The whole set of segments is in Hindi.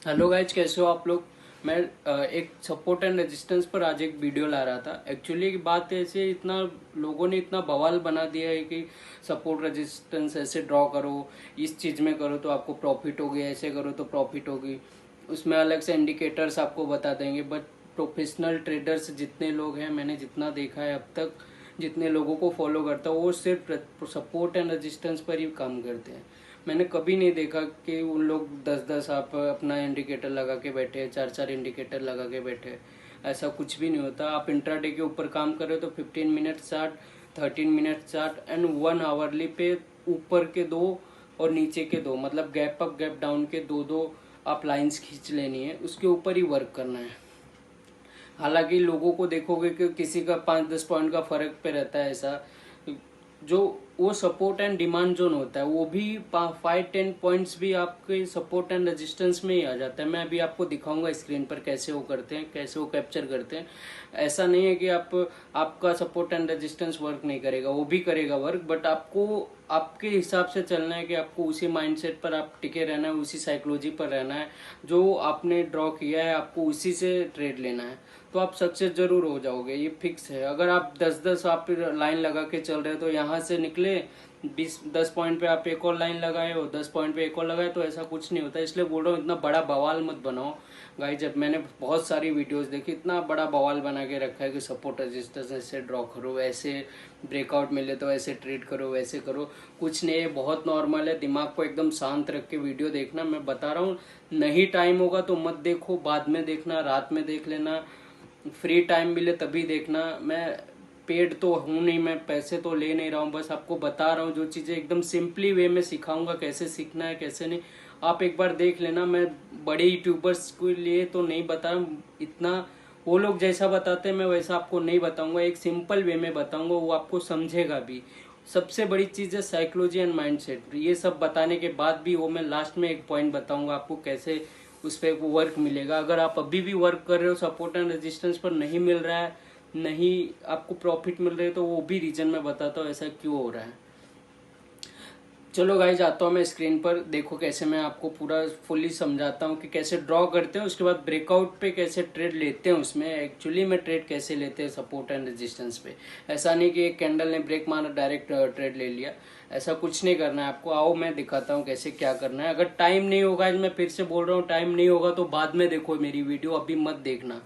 हेलो गाइज, कैसे हो आप लोग। मैं एक सपोर्ट एंड रेजिस्टेंस पर आज एक वीडियो ला रहा था। एक्चुअली की बात ऐसे इतना लोगों ने इतना बवाल बना दिया है कि सपोर्ट रेजिस्टेंस ऐसे ड्रॉ करो, इस चीज़ में करो तो आपको प्रॉफिट होगी, ऐसे करो तो प्रॉफिट होगी। उसमें अलग से इंडिकेटर्स आपको बता देंगे। बट प्रोफेशनल ट्रेडर्स जितने लोग हैं, मैंने जितना देखा है अब तक, जितने लोगों को फॉलो करता हूँ, वो सिर्फ सपोर्ट एंड रेजिस्टेंस पर ही काम करते हैं। मैंने कभी नहीं देखा कि उन लोग 10-10 आप अपना इंडिकेटर लगा के बैठे, 4-4 इंडिकेटर लगा के बैठे। ऐसा कुछ भी नहीं होता। आप इंट्राडे के ऊपर काम कर रहे हो तो 15 minute chart, 13 minute chart and 1 hourly पे ऊपर के दो और नीचे के दो, मतलब गैप अप गैप डाउन के दो दो आप लाइंस खींच लेनी है, उसके ऊपर ही वर्क करना है। हालांकि लोगों को देखोगे कि किसी का 5-10 पॉइंट का फर्क पे रहता है। ऐसा जो वो सपोर्ट एंड डिमांड जोन होता है वो भी 5-10 पॉइंट्स भी आपके सपोर्ट एंड रेजिस्टेंस में ही आ जाता है। मैं अभी आपको दिखाऊंगा स्क्रीन पर कैसे वो करते हैं, कैसे वो कैप्चर करते हैं। ऐसा नहीं है कि आपका सपोर्ट एंड रेजिस्टेंस वर्क नहीं करेगा, वो भी करेगा वर्क। बट आपको आपके हिसाब से चलना है कि आपको उसी माइंडसेट पर आप टिके रहना है, उसी साइकोलॉजी पर रहना है जो आपने ड्रॉ किया है, आपको उसी से ट्रेड लेना है, तो आप सक्सेस जरूर हो जाओगे। ये फिक्स है। अगर आप 10-10 आप लाइन लगा के चल रहे हो तो यहाँ से निकले 10 पॉइंट पे आप एक और लाइन लगाए हो, 10 पॉइंट पे एक और लगाए, तो ऐसा कुछ नहीं होता। इसलिए बोल रहा हूँ इतना बड़ा बवाल मत बनाओ गाइस। जब मैंने बहुत सारी वीडियोस देखी, इतना बड़ा बवाल बना के रखा है कि सपोर्ट रेजिस्टेंस ऐसे ड्रॉ करो, ऐसे ब्रेकआउट मिले तो ऐसे ट्रेड करो, वैसे करो। कुछ नहीं है, बहुत नॉर्मल है। दिमाग को एकदम शांत रख के वीडियो देखना। मैं बता रहा हूँ, नहीं टाइम होगा तो मत देखो, बाद में देखना, रात में देख लेना, फ्री टाइम मिले तभी देखना। मैं पेड तो हूँ नहीं, मैं पैसे तो ले नहीं रहा हूँ, बस आपको बता रहा हूँ जो चीज़ें एकदम सिंपली वे में सिखाऊंगा, कैसे सीखना है कैसे नहीं। आप एक बार देख लेना। मैं बड़े यूट्यूबर्स के लिए तो नहीं बता रहा हूँ इतना, वो लोग जैसा बताते हैं मैं वैसा आपको नहीं बताऊंगा, एक सिंपल वे में बताऊंगा, वो आपको समझेगा भी। सबसे बड़ी चीज़ है साइकोलॉजी एंड माइंडसेट। ये सब बताने के बाद भी वो मैं लास्ट में एक पॉइंट बताऊंगा आपको कैसे उस पर वर्क मिलेगा। अगर आप अभी भी वर्क कर रहे हो, सपोर्ट एंड रेजिस्टेंस पर नहीं मिल रहा है, नहीं आपको प्रॉफिट मिल रहे, तो वो भी रीजन मैं बताता हूँ ऐसा क्यों हो रहा है। चलो गाइस, जाता हूँ मैं स्क्रीन पर। देखो कैसे मैं आपको पूरा फुल्ली समझाता हूँ कि कैसे ड्रॉ करते हैं, उसके बाद ब्रेकआउट पे कैसे ट्रेड लेते हैं, उसमें एक्चुअली में ट्रेड कैसे लेते हैं सपोर्ट एंड रेजिस्टेंस पे। ऐसा नहीं कि एक कैंडल ने ब्रेक मारा डायरेक्ट ट्रेड ले लिया, ऐसा कुछ नहीं करना है आपको। आओ मैं दिखाता हूँ कैसे क्या करना है। अगर टाइम नहीं होगा, मैं फिर से बोल रहा हूँ, टाइम नहीं होगा तो बाद में देखो मेरी वीडियो, अभी मत देखना,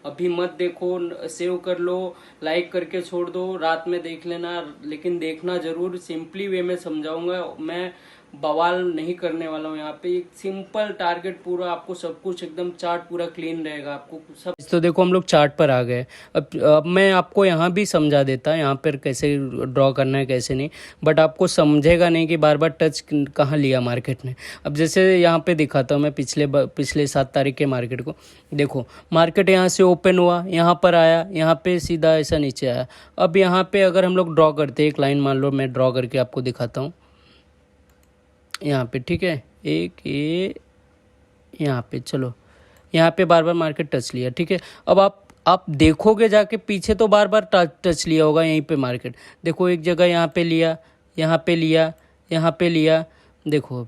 अभी मत देखो। सेव कर लो, लाइक करके छोड़ दो, रात में देख लेना, लेकिन देखना जरूर। सिंपली वे में समझाऊंगा, मैं बवाल नहीं करने वाला हूँ यहाँ पे। एक सिंपल टारगेट, पूरा आपको सब कुछ एकदम चार्ट पूरा क्लीन रहेगा आपको सब। तो देखो हम लोग चार्ट पर आ गए। अब मैं आपको यहाँ भी समझा देता, यहाँ पर कैसे ड्रॉ करना है कैसे नहीं, बट आपको समझेगा नहीं कि बार बार टच कहाँ लिया मार्केट ने। अब जैसे यहाँ पे दिखाता हूँ मैं पिछले 7 तारीख के मार्केट को। देखो मार्केट यहाँ से ओपन हुआ, यहाँ पर आया, यहाँ पे सीधा ऐसा नीचे आया। अब यहाँ पे अगर हम लोग ड्रॉ करते हैं एक लाइन, मान लो मैं ड्रॉ करके आपको दिखाता हूँ यहाँ पे, ठीक है। एक ये यहाँ पे, चलो यहाँ पे बार बार मार्केट टच लिया, ठीक है। अब आप देखोगे जाके पीछे तो बार बार टच लिया होगा यहीं पे मार्केट। देखो एक जगह यहाँ पे लिया, यहाँ पे लिया, यहाँ पे लिया। देखो अब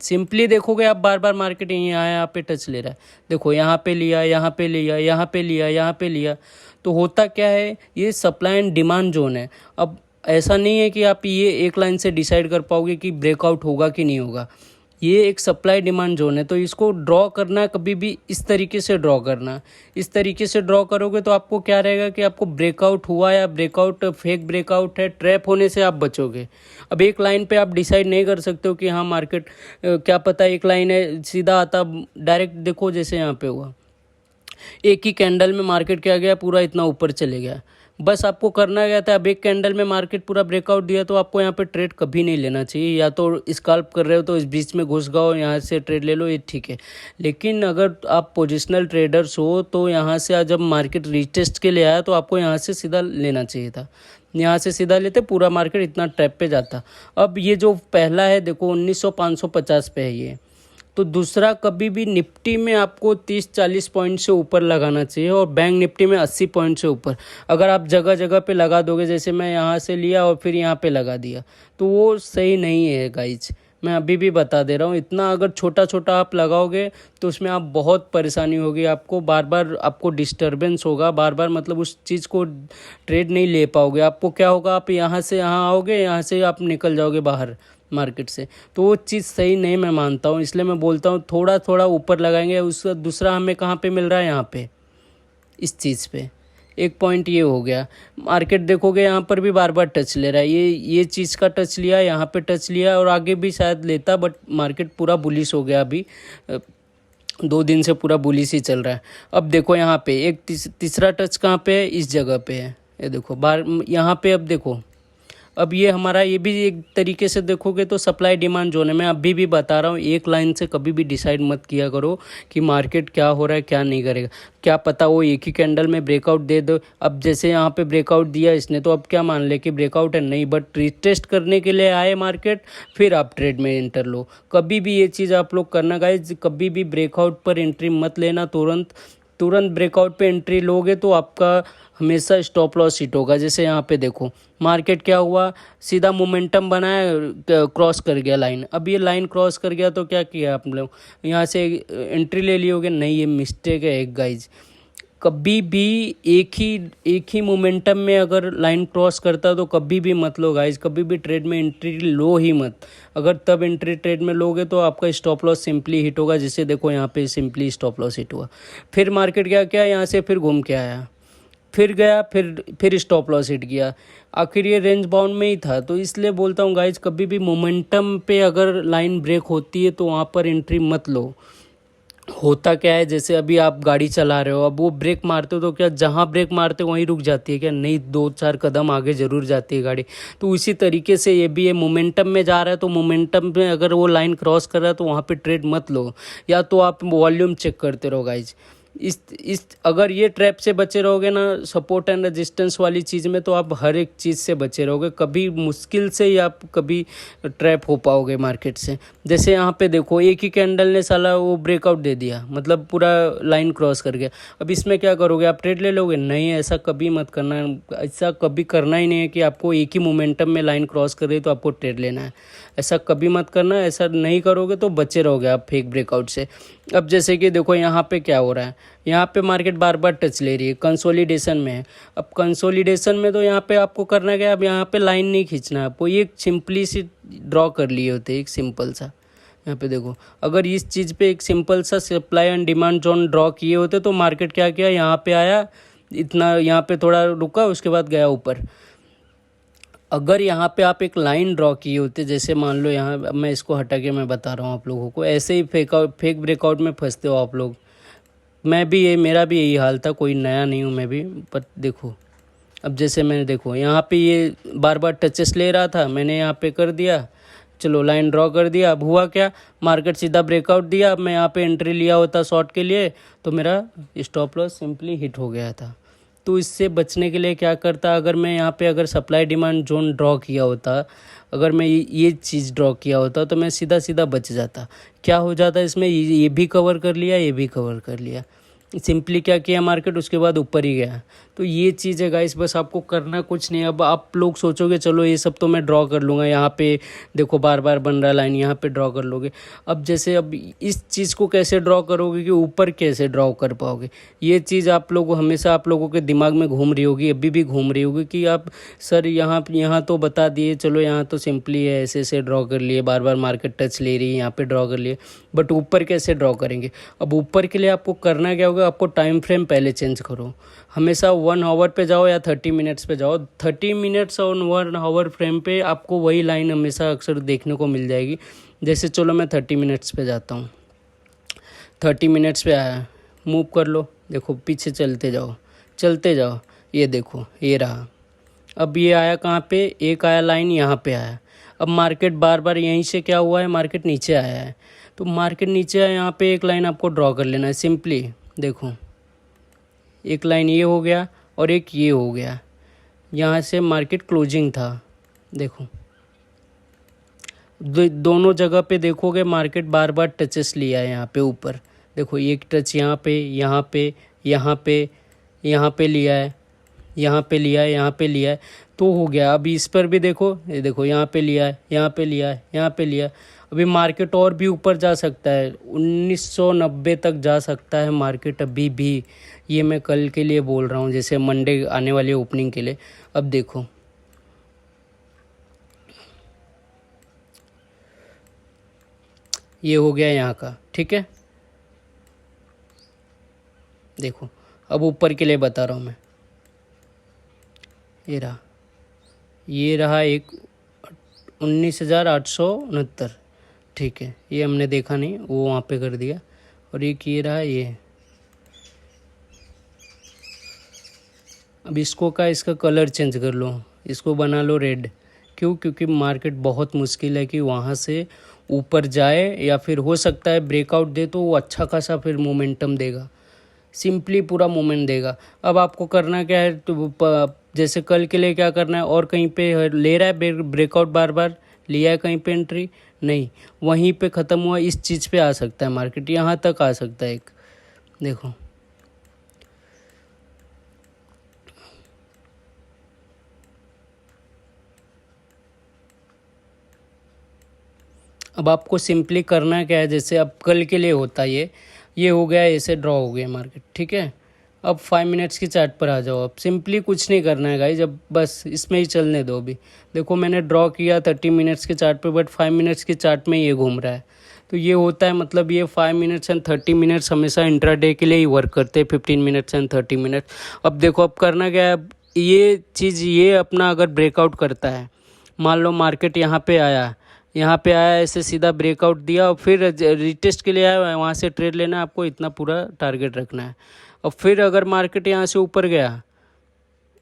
सिंपली देखोगे आप, बार बार मार्केट यहीं आया, यहाँ पे टच ले रहा है। देखो यहाँ पे लिया, यहाँ पे लिया, यहाँ पे लिया, यहाँ पे लिया। तो होता क्या है, ये सप्लाई एंड डिमांड जोन है। अब ऐसा नहीं है कि आप ये एक लाइन से डिसाइड कर पाओगे कि ब्रेकआउट होगा कि नहीं होगा। ये एक सप्लाई डिमांड जोन है, तो इसको ड्रॉ करना है कभी भी इस तरीके से ड्रॉ करना। इस तरीके से ड्रॉ करोगे तो आपको क्या रहेगा कि आपको ब्रेकआउट हुआ या ब्रेकआउट फेक ब्रेकआउट है, ट्रैप होने से आप बचोगे। अब एक लाइन पे आप डिसाइड नहीं कर सकते हो कि हाँ मार्केट क्या पता एक लाइन है सीधा आता डायरेक्ट। देखो जैसे यहाँ पे हुआ, एक ही कैंडल में मार्केट क्या गया, पूरा इतना ऊपर चले गया। बस आपको करना क्या था, अब एक कैंडल में मार्केट पूरा ब्रेकआउट दिया तो आपको यहाँ पे ट्रेड कभी नहीं लेना चाहिए। या तो स्कैल्प कर रहे हो तो इस बीच में घुस गओ, यहाँ से ट्रेड ले लो, ये ठीक है। लेकिन अगर आप पोजिशनल ट्रेडर्स हो तो यहाँ से जब मार्केट रीटेस्ट के लिए आया तो आपको यहाँ से सीधा लेना चाहिए था। यहाँ से सीधा लेते पूरा मार्केट इतना ट्रैप पे जाता। अब ये जो पहला है देखो 1900-550 पे है ये। तो दूसरा, कभी भी निफ्टी में आपको 30-40 पॉइंट से ऊपर लगाना चाहिए और बैंक निफ्टी में 80 पॉइंट से ऊपर। अगर आप जगह जगह पे लगा दोगे, जैसे मैं यहाँ से लिया और फिर यहाँ पे लगा दिया, तो वो सही नहीं है गाइज। मैं अभी भी बता दे रहा हूँ, इतना अगर छोटा छोटा आप लगाओगे तो उसमें आप बहुत परेशानी होगी, आपको बार बार आपको डिस्टरबेंस होगा, बार बार मतलब उस चीज़ को ट्रेड नहीं ले पाओगे। आपको क्या होगा, आप यहाँ से यहाँ आओगे, यहाँ से आप निकल जाओगे बाहर मार्केट से, तो वो चीज़ सही नहीं मैं मानता हूँ। इसलिए मैं बोलता हूँ थोड़ा थोड़ा ऊपर लगाएंगे। उसका दूसरा हमें कहाँ पे मिल रहा है, यहाँ पे इस चीज़ पे एक पॉइंट ये हो गया। मार्केट देखोगे यहाँ पर भी बार बार टच ले रहा है, ये चीज़ का टच लिया, यहाँ पे टच लिया और आगे भी शायद लेता, बट मार्केट पूरा बुलिश हो गया अभी। 2 दिन से पूरा बुलिश ही चल रहा है। अब देखो यहाँ पे एक तीसरा टच कहाँ पे है, इस जगह पे है, ये देखो बार यहाँ पे। अब देखो, अब ये हमारा, ये भी एक तरीके से देखोगे तो सप्लाई डिमांड जोन है। मैं अभी भी बता रहा हूँ, एक लाइन से कभी भी डिसाइड मत किया करो कि मार्केट क्या हो रहा है क्या नहीं करेगा। क्या पता वो एक ही कैंडल में ब्रेकआउट दे दो। अब जैसे यहाँ पे ब्रेकआउट दिया इसने, तो अब क्या मान ले कि ब्रेकआउट है, नहीं, बट रिटेस्ट करने के लिए आए मार्केट, फिर आप ट्रेड में एंटर लो। कभी भी ये चीज़ आप लोग करना गाइज, कभी भी ब्रेकआउट पर एंट्री मत लेना। तुरंत ब्रेकआउट पे एंट्री लोगे तो आपका हमेशा स्टॉप लॉस हिट होगा। जैसे यहाँ पे देखो मार्केट क्या हुआ, सीधा मोमेंटम बनाया, क्रॉस कर गया लाइन। अब ये लाइन क्रॉस कर गया तो क्या किया आप लोग, यहाँ से एंट्री ले ली होगी, नहीं, ये मिस्टेक है एक गाइज। कभी भी एक ही मोमेंटम में अगर लाइन क्रॉस करता तो कभी भी मत लो गाइज, कभी भी ट्रेड में एंट्री लो ही मत। अगर तब एंट्री ट्रेड में लोगे तो आपका स्टॉप लॉस सिंपली हिट होगा। जैसे देखो यहाँ पे सिंपली स्टॉप लॉस हिट हुआ। फिर मार्केट क्या किया, यहाँ से फिर घूम के आया, फिर गया, फिर स्टॉप लॉस हिट किया, आखिर ये रेंज बाउंड में ही था। तो इसलिए बोलता हूँ गाइज, कभी भी मोमेंटम पे अगर लाइन ब्रेक होती है तो वहाँ पर एंट्री मत लो। होता क्या है, जैसे अभी आप गाड़ी चला रहे हो, अब वो ब्रेक मारते हो तो क्या जहाँ ब्रेक मारते हो वहीं रुक जाती है क्या, नहीं, 2-4 कदम आगे ज़रूर जाती है गाड़ी। तो उसी तरीके से ये भी है, मोमेंटम में जा रहा है तो मोमेंटम में अगर वो लाइन क्रॉस कर रहा है तो वहाँ पे ट्रेड मत लो, या तो आप वॉल्यूम चेक करते रहो गाइज। इस अगर ये ट्रैप से बचे रहोगे ना, सपोर्ट एंड रेजिस्टेंस वाली चीज़ में, तो आप हर एक चीज़ से बचे रहोगे। कभी मुश्किल से ही आप कभी ट्रैप हो पाओगे मार्केट से। जैसे यहाँ पे देखो एक ही कैंडल ने साला वो ब्रेकआउट दे दिया, मतलब पूरा लाइन क्रॉस कर गया। अब इसमें क्या करोगे, आप ट्रेड ले लोगे, नहीं, ऐसा कभी मत करना। ऐसा कभी करना ही नहीं है कि आपको एक ही मोमेंटम में लाइन क्रॉस कर रही है तो आपको ट्रेड लेना है, ऐसा कभी मत करना। ऐसा नहीं करोगे तो बचे रहोगे आप फेक ब्रेकआउट से। अब जैसे कि देखो यहाँ पे क्या हो रहा है, यहाँ पे मार्केट बार बार टच ले रही है, कंसोलिडेशन में है। अब कंसोलिडेशन में तो यहाँ पे आपको करना क्या है, अब यहाँ पे लाइन नहीं खींचना है आपको, ये सिंपली सी ड्रॉ कर लिए होते, एक सिंपल सा। यहाँ पे देखो, अगर इस चीज़ पे एक सिंपल सा supply and demand zone draw किए होते तो मार्केट क्या किया, यहाँ पे आया, इतना यहाँ पे थोड़ा रुका, उसके बाद गया ऊपर। अगर यहाँ पे आप एक लाइन ड्रॉ किए होते, जैसे मान लो यहाँ, अब मैं इसको हटा के मैं बता रहा हूँ आप लोगों को, ऐसे ही फेक ब्रेकआउट में फंसते हो आप लोग। मैं भी मेरा भी यही हाल था, कोई नया नहीं हूँ मैं भी। पर देखो, अब जैसे मैंने देखो यहाँ पे ये बार बार टचेस ले रहा था, मैंने यहाँ पे कर दिया, चलो लाइन ड्रॉ कर दिया। अब हुआ क्या, मार्केट सीधा ब्रेकआउट दिया। अब मैं यहाँ पे एंट्री लिया होता शॉर्ट के लिए तो मेरा स्टॉप लॉस सिंपली हिट हो गया था। तो इससे बचने के लिए क्या करता, अगर मैं यहाँ पे अगर सप्लाई डिमांड जोन ड्रॉ किया होता, अगर मैं ये चीज़ ड्रॉ किया होता तो मैं सीधा सीधा बच जाता। क्या हो जाता इसमें, ये भी कवर कर लिया, ये भी कवर कर लिया, सिंपली क्या किया मार्केट, उसके बाद ऊपर ही गया। तो ये चीज़ है गाइस, बस आपको करना कुछ नहीं। अब आप लोग सोचोगे चलो ये सब तो मैं ड्रॉ कर लूँगा, यहाँ पे देखो बार बार बन रहा लाइन, यहाँ पे ड्रॉ कर लोगे। अब जैसे अब इस चीज़ को कैसे ड्रॉ करोगे कि ऊपर कैसे ड्रॉ कर पाओगे, ये चीज़ आप लोगों हमेशा आप लोगों के दिमाग में घूम रही होगी, अभी भी घूम रही होगी कि आप सर यहाँ तो बता दिए, चलो यहाँ तो सिंपली है, ऐसे ऐसे ड्रॉ कर लिए, बार बार मार्केट टच ले रही है, यहाँ पे ड्रॉ कर लिए, बट ऊपर कैसे ड्रॉ करेंगे। अब ऊपर के लिए आपको करना क्या होगा, आपको टाइम फ्रेम पहले चेंज करो। हमेशा 1 आवर पे जाओ या 30 मिनट्स पे जाओ। 30 मिनट्स और 1 आवर फ्रेम पे आपको वही लाइन हमेशा अक्सर देखने को मिल जाएगी। जैसे चलो मैं 30 मिनट्स पे जाता हूँ, 30 मिनट्स पे आया, मूव कर लो, देखो पीछे चलते जाओ, ये देखो ये रहा। अब ये आया कहाँ पे, एक आया लाइन यहाँ पे आया। अब मार्केट बार बार यहीं से क्या हुआ है, मार्केट नीचे आया है। तो मार्केट नीचे आया, यहाँ पे एक लाइन आपको ड्रॉ कर लेना है सिंपली। देखो एक लाइन ये हो गया और एक ये हो गया, यहाँ से मार्केट क्लोजिंग था। देखो दोनों जगह पे देखोगे मार्केट बार बार टचेस लिया है यहाँ पे ऊपर। देखो एक टच यहाँ पे, यहाँ पे, यहाँ पे, यहाँ पे लिया है, यहाँ पे लिया है, यहाँ पे लिया है, तो हो गया। अब इस पर भी देखो, ये देखो यहाँ पे लिया है, यहाँ पे लिया है, यहाँ पे लिया। अब अभी मार्केट और भी ऊपर जा सकता है, 1990 तक जा सकता है मार्केट अभी भी। ये मैं कल के लिए बोल रहा हूँ, जैसे मंडे आने वाली ओपनिंग के लिए। अब देखो ये हो गया यहाँ का, ठीक है। देखो अब ऊपर के लिए बता रहा हूँ मैं, ये रहा एक 19,869, ठीक है। ये हमने देखा नहीं, वो वहाँ पे कर दिया। और एक ये रहा ये। अब इसका कलर चेंज कर लो, इसको बना लो रेड। क्यों? क्योंकि मार्केट बहुत मुश्किल है कि वहाँ से ऊपर जाए, या फिर हो सकता है ब्रेकआउट दे तो वो अच्छा खासा फिर मोमेंटम देगा, सिंपली पूरा मोमेंट देगा। अब आपको करना क्या है, तो जैसे कल के लिए क्या करना है, और कहीं पे ले रहा है ब्रेकआउट, बार बार लिया है कहीं पे एंट्री नहीं, वहीं पे ख़त्म हुआ, इस चीज़ पे आ सकता है मार्केट, यहाँ तक आ सकता है एक। देखो अब आपको सिंपली करना क्या है, जैसे अब कल के लिए होता है ये हो गया, ऐसे ड्रॉ हो गया मार्केट, ठीक है। अब 5 मिनट्स की चार्ट पर आ जाओ। अब सिंपली कुछ नहीं करना है गाइस, अब बस इसमें ही चलने दो। अभी देखो मैंने ड्रॉ किया 30 मिनट्स के चार्ट पर, बट 5 मिनट्स के चार्ट में ये घूम रहा है। तो ये होता है, मतलब ये 5 मिनट्स एंड 30 मिनट्स हमेशा इंट्राडे के लिए ही वर्क करते हैं, 15 मिनट्स एंड 30 मिनट्स। अब देखो अब करना क्या है, अब ये चीज़ ये अपना अगर ब्रेकआउट करता है, मान लो मार्केट यहाँ पे आया, यहाँ पे आया, ऐसे सीधा ब्रेकआउट दिया और फिर रिटेस्ट के लिए आया, वहाँ से ट्रेड लेना है आपको, इतना पूरा टारगेट रखना है। और फिर अगर मार्केट यहाँ से ऊपर गया,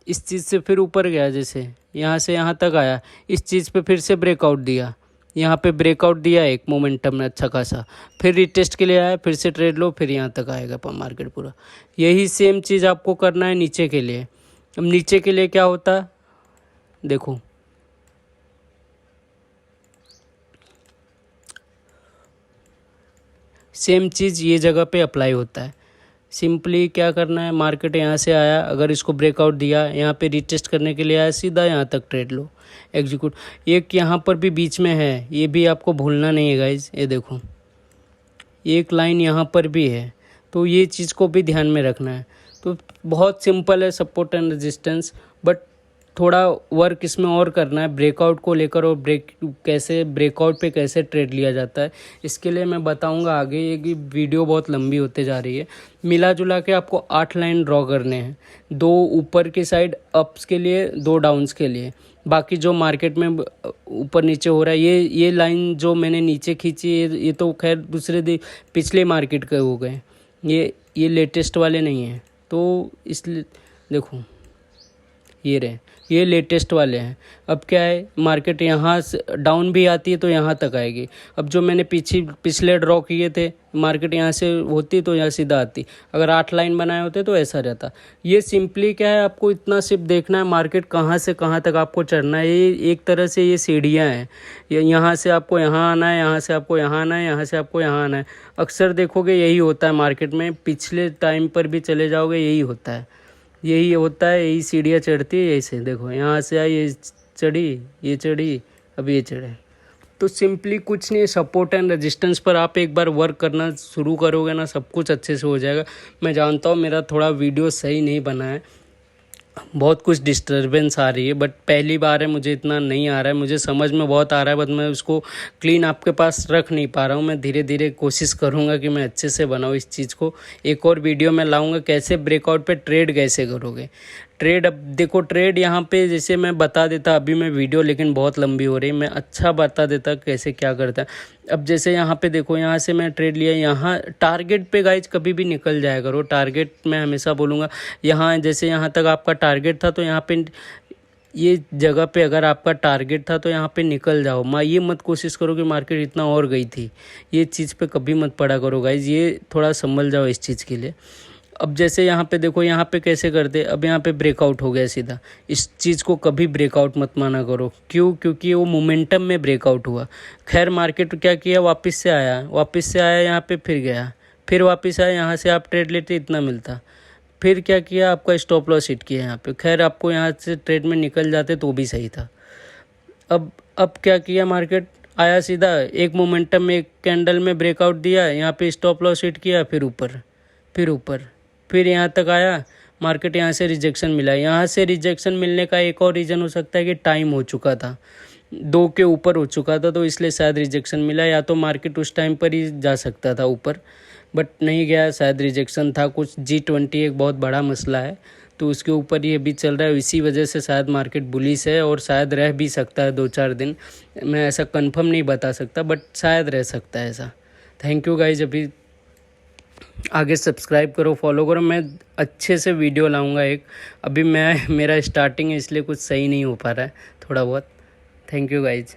इस चीज़ से फिर ऊपर गया, जैसे यहाँ से यहाँ तक आया, इस चीज़ पे फिर से ब्रेकआउट दिया, यहाँ पे ब्रेकआउट दिया एक मोमेंटम में अच्छा खासा, फिर रिटेस्ट के लिए आया, फिर से ट्रेड लो, फिर यहाँ तक आएगा मार्केट पूरा। यही सेम चीज़ आपको करना है नीचे के लिए। अब नीचे के लिए क्या होता है, देखो सेम चीज़ ये जगह पे अप्लाई होता है। सिंपली क्या करना है, मार्केट यहाँ से आया, अगर इसको ब्रेकआउट दिया, यहाँ पे रिटेस्ट करने के लिए आया, सीधा यहाँ तक ट्रेड लो, एग्जीक्यूट। एक यहाँ पर भी बीच में है, ये भी आपको भूलना नहीं है गाइज। ये देखो एक लाइन यहाँ पर भी है, तो ये चीज़ को भी ध्यान में रखना है। तो बहुत सिंपल है सपोर्ट एंड रेजिस्टेंस, बट थोड़ा वर्क इसमें और करना है ब्रेकआउट को लेकर, और ब्रेकआउट पे कैसे ट्रेड लिया जाता है, इसके लिए मैं बताऊंगा आगे। ये वीडियो बहुत लंबी होते जा रही है। मिला जुला के आपको 8 लाइन ड्रॉ करने हैं, 2 ऊपर के साइड अप्स के लिए, 2 डाउन्स के लिए। बाकी जो मार्केट में ऊपर नीचे हो रहा है, ये लाइन जो मैंने नीचे खींची ये तो खैर पिछले मार्केट के हो गए, ये लेटेस्ट वाले नहीं हैं। तो इसलिए देखो ये लेटेस्ट वाले हैं। अब क्या है, मार्केट यहाँ से डाउन भी आती है तो यहाँ तक आएगी। अब जो मैंने पिछले ड्रॉ किए थे, मार्केट यहाँ से होती तो यहाँ सीधा आती, अगर 8 लाइन बनाए होते तो ऐसा रहता। ये सिंपली क्या है, आपको इतना सिर्फ देखना है मार्केट कहाँ से कहाँ तक आपको चढ़ना है। ये एक तरह से ये सीढ़ियाँ हैं, यहाँ से आपको यहाँ आना है, यहाँ से आपको यहाँ आना है, यहाँ से आपको यहाँ आना है। अक्सर देखोगे यही होता है मार्केट में, पिछले टाइम पर भी चले जाओगे यही होता है, यही सीढ़ियाँ चढ़ती है। यही से देखो यहाँ से आई, ये चढ़ी, अब ये चढ़े। तो सिंपली कुछ नहीं, सपोर्ट एंड रेजिस्टेंस पर आप एक बार वर्क करना शुरू करोगे ना, सब कुछ अच्छे से हो जाएगा। मैं जानता हूँ मेरा थोड़ा वीडियो सही नहीं बना है, बहुत कुछ डिस्टर्बेंस आ रही है, बट पहली बार है, मुझे इतना नहीं आ रहा है, मुझे समझ में बहुत आ रहा है, बट मैं उसको क्लीन आपके पास रख नहीं पा रहा हूँ। मैं धीरे धीरे कोशिश करूँगा कि मैं अच्छे से बनाऊँ इस चीज़ को। एक और वीडियो में लाऊँगा कैसे ब्रेकआउट पे ट्रेड कैसे करोगे। ट्रेड, अब देखो ट्रेड यहाँ पे जैसे मैं बता देता, अभी मैं वीडियो लेकिन बहुत लंबी हो रही है, मैं अच्छा बता देता कैसे क्या करता है। अब जैसे यहाँ पे देखो, यहाँ से मैं ट्रेड लिया, यहाँ टारगेट पे गाइज कभी भी निकल जाया करो। टारगेट मैं हमेशा बोलूँगा, यहाँ जैसे यहाँ तक आपका टारगेट था तो यहाँ पे ये जगह पे अगर आपका टारगेट था तो यहाँ पे निकल जाओ। ये मत कोशिश करो कि मार्केट इतना और गई थी, ये चीज़ पे कभी मत पड़ा करो गाइज, ये थोड़ा संभल जाओ इस चीज़ के लिए। अब जैसे यहाँ पे देखो, यहाँ पे कैसे करते, अब यहाँ पे ब्रेकआउट हो गया सीधा, इस चीज़ को कभी ब्रेकआउट मत माना करो। क्यों? क्योंकि वो मोमेंटम में ब्रेकआउट हुआ। खैर मार्केट क्या किया, वापस से आया यहाँ पे, फिर गया, फिर वापस आया, यहाँ से आप ट्रेड लेते इतना मिलता, फिर क्या किया, आपका स्टॉप लॉस हिट किया यहाँ पे। खैर आपको यहाँ से ट्रेड में निकल जाते तो भी सही था। अब क्या किया मार्केट, आया सीधा, एक मोमेंटम में एक कैंडल में ब्रेकआउट दिया, यहाँ पे स्टॉप लॉस हिट किया, फिर ऊपर, फिर ऊपर, फिर यहाँ तक आया, मार्केट यहाँ से रिजेक्शन मिला। यहाँ से रिजेक्शन मिलने का एक और रीज़न हो सकता है कि टाइम हो चुका था, 2 के ऊपर हो चुका था, तो इसलिए शायद रिजेक्शन मिला, या तो मार्केट उस टाइम पर ही जा सकता था ऊपर, बट नहीं गया, शायद रिजेक्शन था कुछ। G20 एक बहुत बड़ा मसला है, तो उसके ऊपर ये भी चल रहा है, इसी वजह से शायद मार्केट बुलिश है, और शायद रह भी सकता है 2-4 दिन। मैं ऐसा कंफर्म नहीं बता सकता, बट शायद रह सकता है ऐसा। Thank you guys. अभी आगे सब्सक्राइब करो, फॉलो करो, मैं अच्छे से वीडियो लाऊंगा एक। अभी मेरा स्टार्टिंग है, इसलिए कुछ सही नहीं हो पा रहा है थोड़ा बहुत। Thank you guys.